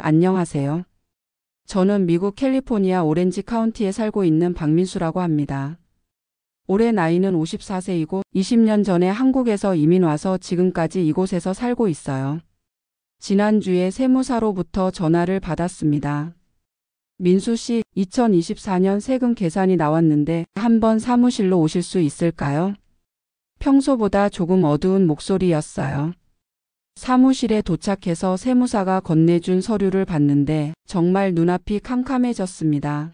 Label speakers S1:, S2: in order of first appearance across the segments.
S1: 안녕하세요. 저는 미국 캘리포니아 오렌지 카운티에 살고 있는 박민수라고 합니다. 올해 나이는 54세이고 20년 전에 한국에서 이민 와서 지금까지 이곳에서 살고 있어요. 지난주에 세무사로부터 전화를 받았습니다. 민수 씨, 2024년 세금 계산이 나왔는데 한번 사무실로 오실 수 있을까요? 평소보다 조금 어두운 목소리였어요. 사무실에 도착해서 세무사가 건네준 서류를 봤는데 정말 눈앞이 캄캄해졌습니다.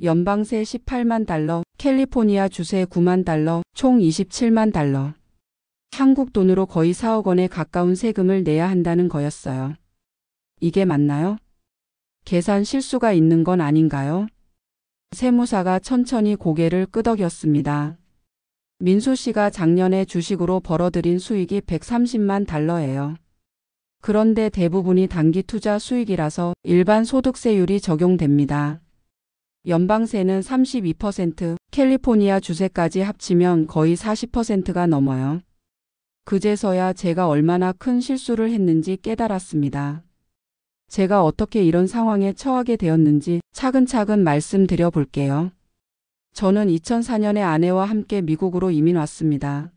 S1: 연방세 18만 달러, 캘리포니아 주세 9만 달러, 총 27만 달러. 한국 돈으로 거의 4억 원에 가까운 세금을 내야 한다는 거였어요. 이게 맞나요? 계산 실수가 있는 건 아닌가요? 세무사가 천천히 고개를 끄덕였습니다. 민수 씨가 작년에 주식으로 벌어들인 수익이 130만 달러예요. 그런데 대부분이 단기 투자 수익이라서 일반 소득세율이 적용됩니다. 연방세는 32%, 캘리포니아 주세까지 합치면 거의 40%가 넘어요. 그제서야 제가 얼마나 큰 실수를 했는지 깨달았습니다. 제가 어떻게 이런 상황에 처하게 되었는지 차근차근 말씀드려 볼게요. 저는 2004년에 아내와 함께 미국으로 이민 왔습니다.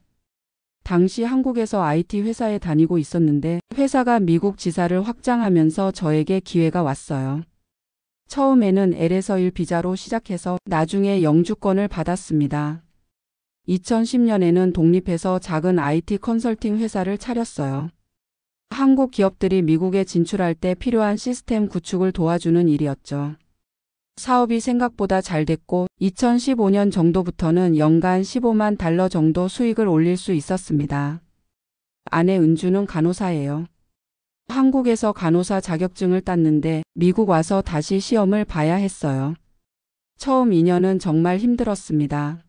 S1: 당시 한국에서 IT 회사에 다니고 있었는데 회사가 미국 지사를 확장하면서 저에게 기회가 왔어요. 처음에는 L에서 1 비자로 시작해서 나중에 영주권을 받았습니다. 2010년에는 독립해서 작은 IT 컨설팅 회사를 차렸어요. 한국 기업들이 미국에 진출할 때 필요한 시스템 구축을 도와주는 일이었죠. 사업이 생각보다 잘 됐고 2015년 정도부터는 연간 15만 달러 정도 수익을 올릴 수 있었습니다. 아내 은주는 간호사예요. 한국에서 간호사 자격증을 땄는데 미국 와서 다시 시험을 봐야 했어요. 처음 2년은 정말 힘들었습니다.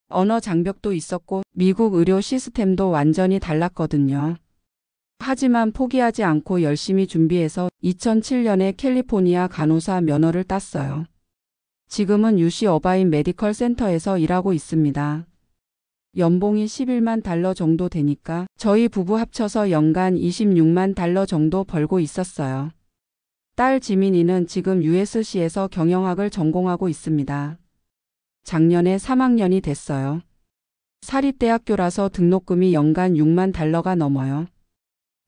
S1: 언어 장벽도 있었고 미국 의료 시스템도 완전히 달랐거든요. 하지만 포기하지 않고 열심히 준비해서 2007년에 캘리포니아 간호사 면허를 땄어요. 지금은 UC 어바인 메디컬 센터에서 일하고 있습니다. 연봉이 11만 달러 정도 되니까 저희 부부 합쳐서 연간 26만 달러 정도 벌고 있었어요. 딸 지민이는 지금 USC에서 경영학을 전공하고 있습니다. 작년에 3학년이 됐어요. 사립대학교라서 등록금이 연간 6만 달러가 넘어요.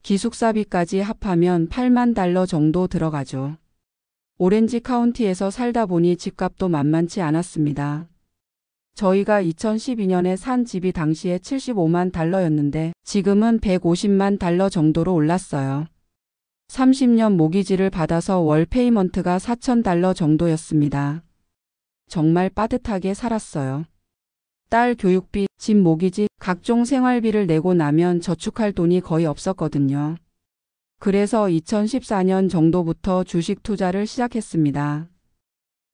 S1: 기숙사비까지 합하면 8만 달러 정도 들어가죠. 오렌지 카운티에서 살다 보니 집값도 만만치 않았습니다. 저희가 2012년에 산 집이 당시에 75만 달러였는데 지금은 150만 달러 정도로 올랐어요. 30년 모기지를 받아서 월 페이먼트가 4천 달러 정도였습니다. 정말 빠듯하게 살았어요. 딸 교육비, 집 모기지, 각종 생활비를 내고 나면 저축할 돈이 거의 없었거든요. 그래서 2014년 정도부터 주식 투자를 시작했습니다.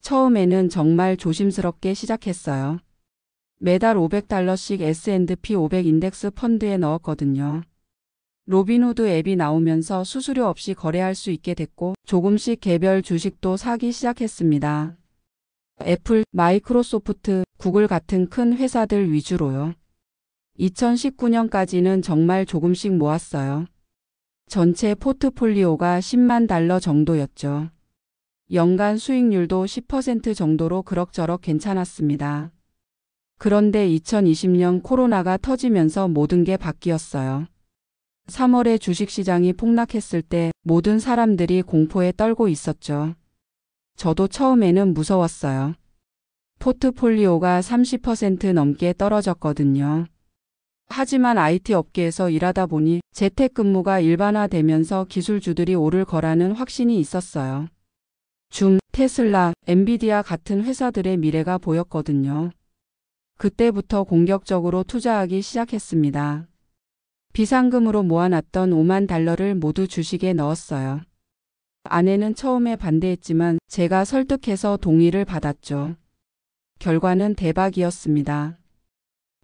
S1: 처음에는 정말 조심스럽게 시작했어요. 매달 500달러씩 S&P 500 인덱스 펀드에 넣었거든요. 로빈후드 앱이 나오면서 수수료 없이 거래할 수 있게 됐고 조금씩 개별 주식도 사기 시작했습니다. 애플, 마이크로소프트, 구글 같은 큰 회사들 위주로요. 2019년까지는 정말 조금씩 모았어요. 전체 포트폴리오가 10만 달러 정도였죠. 연간 수익률도 10% 정도로 그럭저럭 괜찮았습니다. 그런데 2020년 코로나가 터지면서 모든 게 바뀌었어요. 3월에 주식시장이 폭락했을 때 모든 사람들이 공포에 떨고 있었죠. 저도 처음에는 무서웠어요. 포트폴리오가 30% 넘게 떨어졌거든요. 하지만 IT 업계에서 일하다 보니 재택근무가 일반화되면서 기술주들이 오를 거라는 확신이 있었어요. 줌, 테슬라, 엔비디아 같은 회사들의 미래가 보였거든요. 그때부터 공격적으로 투자하기 시작했습니다. 비상금으로 모아놨던 5만 달러를 모두 주식에 넣었어요. 아내는 처음에 반대했지만 제가 설득해서 동의를 받았죠. 결과는 대박이었습니다.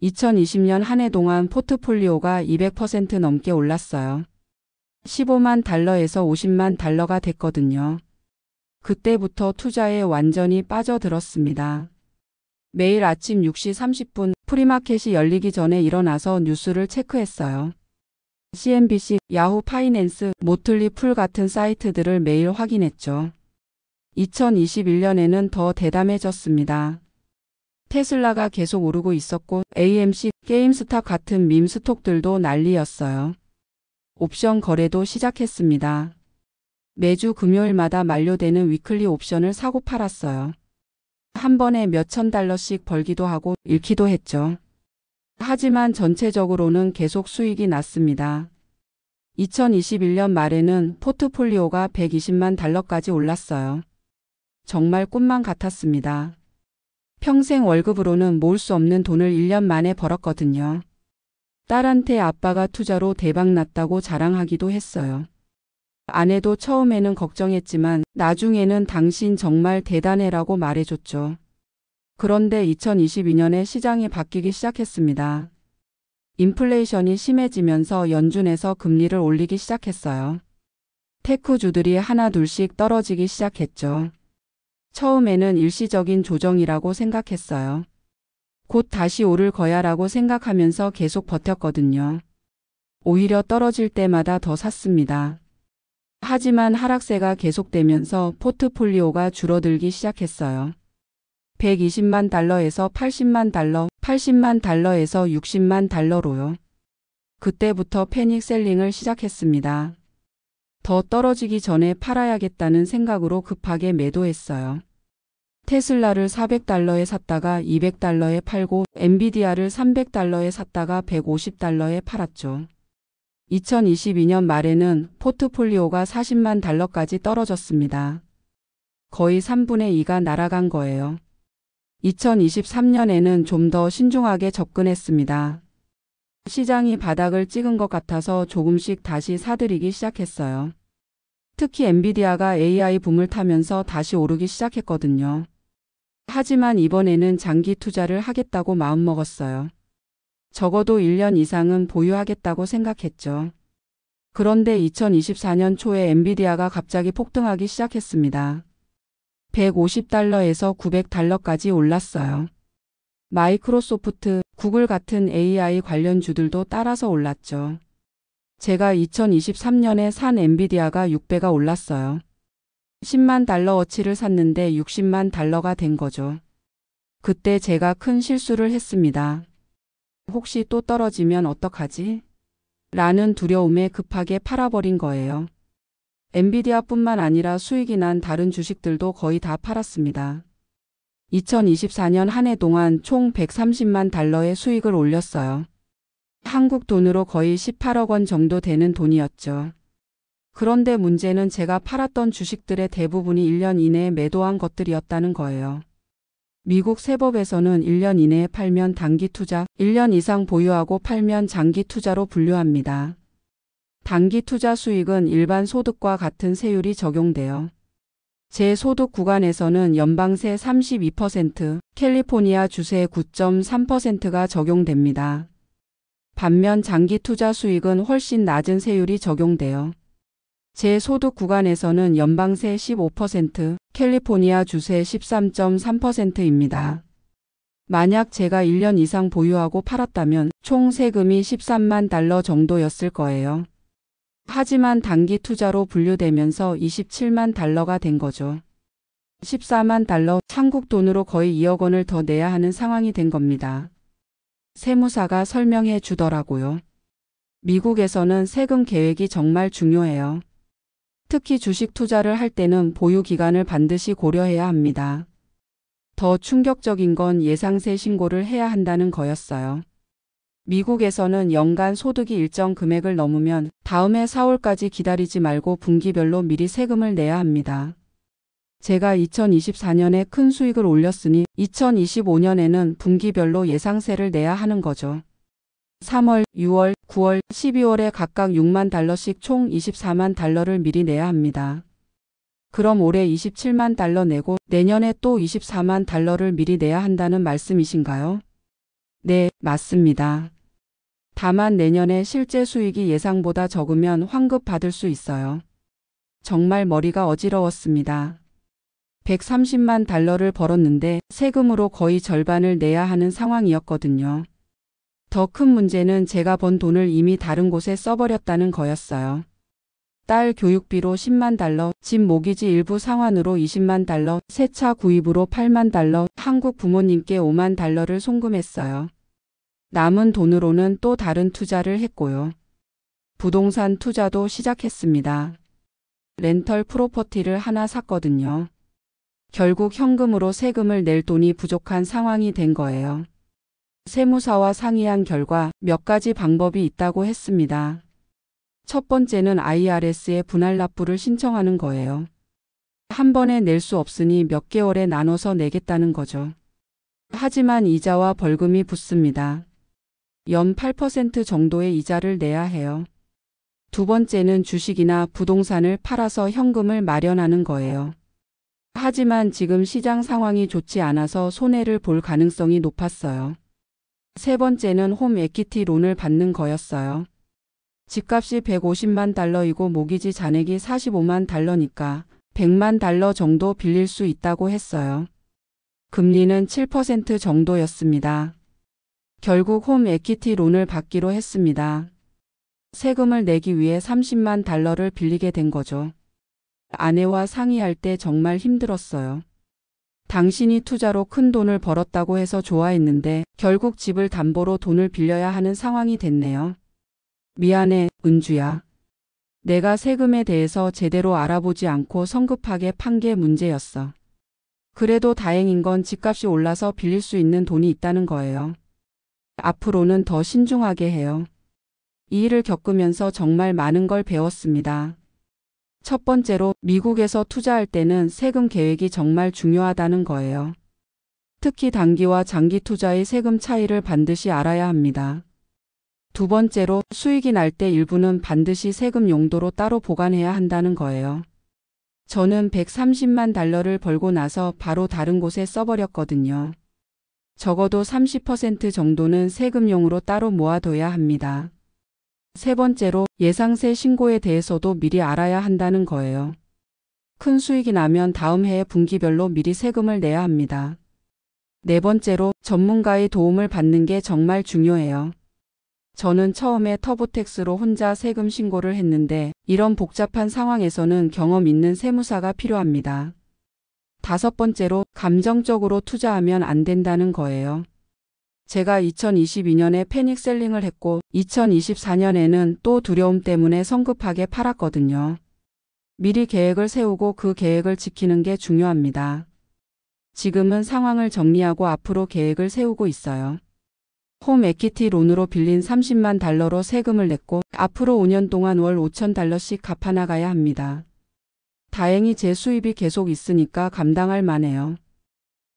S1: 2020년 한 해 동안 포트폴리오가 200% 넘게 올랐어요. 15만 달러에서 50만 달러가 됐거든요. 그때부터 투자에 완전히 빠져들었습니다. 매일 아침 6시 30분 프리마켓이 열리기 전에 일어나서 뉴스를 체크했어요. CNBC, 야후 파이낸스, 모틀리 풀 같은 사이트들을 매일 확인했죠. 2021년에는 더 대담해졌습니다. 테슬라가 계속 오르고 있었고 AMC, 게임스탑 같은 밈 스톡들도 난리였어요. 옵션 거래도 시작했습니다. 매주 금요일마다 만료되는 위클리 옵션을 사고 팔았어요. 한 번에 몇천 달러씩 벌기도 하고 잃기도 했죠. 하지만 전체적으로는 계속 수익이 났습니다. 2021년 말에는 포트폴리오가 120만 달러까지 올랐어요. 정말 꿈만 같았습니다. 평생 월급으로는 모을 수 없는 돈을 1년 만에 벌었거든요. 딸한테 아빠가 투자로 대박났다고 자랑하기도 했어요. 아내도 처음에는 걱정했지만 나중에는 당신 정말 대단해라고 말해줬죠. 그런데 2022년에 시장이 바뀌기 시작했습니다. 인플레이션이 심해지면서 연준에서 금리를 올리기 시작했어요. 테크주들이 하나둘씩 떨어지기 시작했죠. 처음에는 일시적인 조정이라고 생각했어요. 곧 다시 오를 거야라고 생각하면서 계속 버텼거든요. 오히려 떨어질 때마다 더 샀습니다. 하지만 하락세가 계속되면서 포트폴리오가 줄어들기 시작했어요. 120만 달러에서 80만 달러, 80만 달러에서 60만 달러로요. 그때부터 패닉 셀링을 시작했습니다. 더 떨어지기 전에 팔아야겠다는 생각으로 급하게 매도했어요. 테슬라를 400달러에 샀다가 200달러에 팔고 엔비디아를 300달러에 샀다가 150달러에 팔았죠. 2022년 말에는 포트폴리오가 40만 달러까지 떨어졌습니다. 거의 3분의 2가 날아간 거예요. 2023년에는 좀 더 신중하게 접근했습니다. 시장이 바닥을 찍은 것 같아서 조금씩 다시 사들이기 시작했어요. 특히 엔비디아가 AI 붐을 타면서 다시 오르기 시작했거든요. 하지만 이번에는 장기 투자를 하겠다고 마음먹었어요. 적어도 1년 이상은 보유하겠다고 생각했죠. 그런데 2024년 초에 엔비디아가 갑자기 폭등하기 시작했습니다. 150달러에서 900달러까지 올랐어요. 마이크로소프트, 구글 같은 AI 관련주들도 따라서 올랐죠. 제가 2023년에 산 엔비디아가 6배가 올랐어요. 10만 달러어치를 샀는데 60만 달러가 된 거죠. 그때 제가 큰 실수를 했습니다. 혹시 또 떨어지면 어떡하지? 라는 두려움에 급하게 팔아버린 거예요. 엔비디아뿐만 아니라 수익이 난 다른 주식들도 거의 다 팔았습니다. 2024년 한 해 동안 총 130만 달러의 수익을 올렸어요. 한국 돈으로 거의 18억 원 정도 되는 돈이었죠. 그런데 문제는 제가 팔았던 주식들의 대부분이 1년 이내에 매도한 것들이었다는 거예요. 미국 세법에서는 1년 이내에 팔면 단기 투자, 1년 이상 보유하고 팔면 장기 투자로 분류합니다. 단기 투자 수익은 일반 소득과 같은 세율이 적용돼요. 제 소득 구간에서는 연방세 32%, 캘리포니아 주세 9.3%가 적용됩니다. 반면 장기 투자 수익은 훨씬 낮은 세율이 적용돼요. 제 소득 구간에서는 연방세 15%, 캘리포니아 주세 13.3%입니다. 만약 제가 1년 이상 보유하고 팔았다면 총 세금이 13만 달러 정도였을 거예요. 하지만 단기 투자로 분류되면서 27만 달러가 된 거죠. 14만 달러, 한국 돈으로 거의 2억 원을 더 내야 하는 상황이 된 겁니다. 세무사가 설명해 주더라고요. 미국에서는 세금 계획이 정말 중요해요. 특히 주식 투자를 할 때는 보유 기간을 반드시 고려해야 합니다. 더 충격적인 건 예상세 신고를 해야 한다는 거였어요. 미국에서는 연간 소득이 일정 금액을 넘으면 다음해 4월까지 기다리지 말고 분기별로 미리 세금을 내야 합니다. 제가 2024년에 큰 수익을 올렸으니 2025년에는 분기별로 예상세를 내야 하는 거죠. 3월, 6월, 9월, 12월에 각각 6만 달러씩 총 24만 달러를 미리 내야 합니다. 그럼 올해 27만 달러 내고 내년에 또 24만 달러를 미리 내야 한다는 말씀이신가요? 네, 맞습니다. 다만 내년에 실제 수익이 예상보다 적으면 환급 받을 수 있어요. 정말 머리가 어지러웠습니다. 130만 달러를 벌었는데 세금으로 거의 절반을 내야 하는 상황이었거든요. 더 큰 문제는 제가 번 돈을 이미 다른 곳에 써버렸다는 거였어요. 딸 교육비로 10만 달러, 집 모기지 일부 상환으로 20만 달러, 새 차 구입으로 8만 달러, 한국 부모님께 5만 달러를 송금했어요. 남은 돈으로는 또 다른 투자를 했고요. 부동산 투자도 시작했습니다. 렌털 프로퍼티를 하나 샀거든요. 결국 현금으로 세금을 낼 돈이 부족한 상황이 된 거예요. 세무사와 상의한 결과 몇 가지 방법이 있다고 했습니다. 첫 번째는 IRS에 분할 납부를 신청하는 거예요. 한 번에 낼 수 없으니 몇 개월에 나눠서 내겠다는 거죠. 하지만 이자와 벌금이 붙습니다. 연 8% 정도의 이자를 내야 해요. 두 번째는 주식이나 부동산을 팔아서 현금을 마련하는 거예요. 하지만 지금 시장 상황이 좋지 않아서 손해를 볼 가능성이 높았어요. 세 번째는 홈 에퀴티 론을 받는 거였어요. 집값이 150만 달러이고 모기지 잔액이 45만 달러니까 100만 달러 정도 빌릴 수 있다고 했어요. 금리는 7% 정도였습니다. 결국 홈 에퀴티 론을 받기로 했습니다. 세금을 내기 위해 30만 달러를 빌리게 된 거죠. 아내와 상의할 때 정말 힘들었어요. 당신이 투자로 큰 돈을 벌었다고 해서 좋아했는데 결국 집을 담보로 돈을 빌려야 하는 상황이 됐네요. 미안해, 은주야. 내가 세금에 대해서 제대로 알아보지 않고 성급하게 판 게 문제였어. 그래도 다행인 건 집값이 올라서 빌릴 수 있는 돈이 있다는 거예요. 앞으로는 더 신중하게 해요. 이 일을 겪으면서 정말 많은 걸 배웠습니다. 첫 번째로 미국에서 투자할 때는 세금 계획이 정말 중요하다는 거예요. 특히 단기와 장기 투자의 세금 차이를 반드시 알아야 합니다. 두 번째로 수익이 날 때 일부는 반드시 세금 용도로 따로 보관해야 한다는 거예요. 저는 130만 달러를 벌고 나서 바로 다른 곳에 써버렸거든요. 적어도 30% 정도는 세금용으로 따로 모아둬야 합니다. 세 번째로 예상세 신고에 대해서도 미리 알아야 한다는 거예요. 큰 수익이 나면 다음 해에 분기별로 미리 세금을 내야 합니다. 네 번째로 전문가의 도움을 받는 게 정말 중요해요. 저는 처음에 터보택스로 혼자 세금 신고를 했는데 이런 복잡한 상황에서는 경험 있는 세무사가 필요합니다. 다섯 번째로 감정적으로 투자하면 안 된다는 거예요. 제가 2022년에 패닉 셀링을 했고 2024년에는 또 두려움 때문에 성급하게 팔았거든요. 미리 계획을 세우고 그 계획을 지키는 게 중요합니다. 지금은 상황을 정리하고 앞으로 계획을 세우고 있어요. 홈 에퀴티 론으로 빌린 30만 달러로 세금을 냈고 앞으로 5년 동안 월 5천 달러씩 갚아나가야 합니다. 다행히 제 수입이 계속 있으니까 감당할 만해요.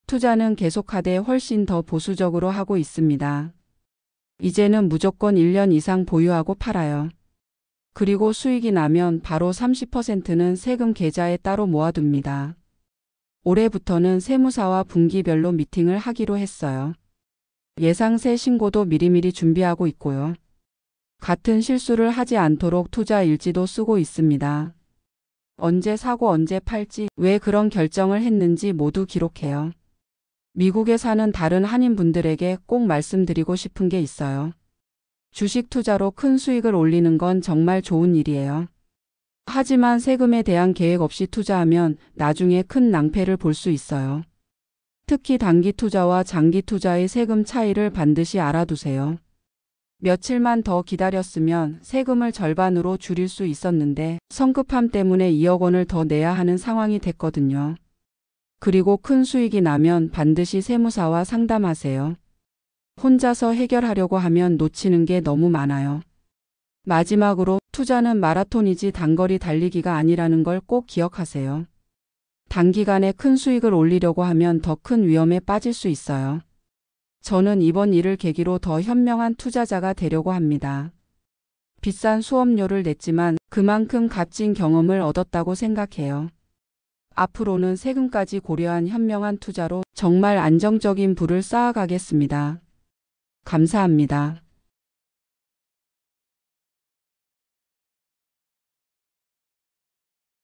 S1: 투자는 계속하되 훨씬 더 보수적으로 하고 있습니다. 이제는 무조건 1년 이상 보유하고 팔아요. 그리고 수익이 나면 바로 30%는 세금 계좌에 따로 모아둡니다. 올해부터는 세무사와 분기별로 미팅을 하기로 했어요. 예상세 신고도 미리미리 준비하고 있고요. 같은 실수를 하지 않도록 투자 일지도 쓰고 있습니다. 언제 사고 언제 팔지, 왜 그런 결정을 했는지 모두 기록해요. 미국에 사는 다른 한인분들에게 꼭 말씀드리고 싶은 게 있어요. 주식 투자로 큰 수익을 올리는 건 정말 좋은 일이에요. 하지만 세금에 대한 계획 없이 투자하면 나중에 큰 낭패를 볼 수 있어요. 특히 단기 투자와 장기 투자의 세금 차이를 반드시 알아두세요. 며칠만 더 기다렸으면 세금을 절반으로 줄일 수 있었는데 성급함 때문에 2억 원을 더 내야 하는 상황이 됐거든요. 그리고 큰 수익이 나면 반드시 세무사와 상담하세요. 혼자서 해결하려고 하면 놓치는 게 너무 많아요. 마지막으로 투자는 마라톤이지 단거리 달리기가 아니라는 걸 꼭 기억하세요. 단기간에 큰 수익을 올리려고 하면 더 큰 위험에 빠질 수 있어요. 저는 이번 일을 계기로 더 현명한 투자자가 되려고 합니다. 비싼 수업료를 냈지만 그만큼 값진 경험을 얻었다고 생각해요. 앞으로는 세금까지 고려한 현명한 투자로 정말 안정적인 부를 쌓아가겠습니다. 감사합니다.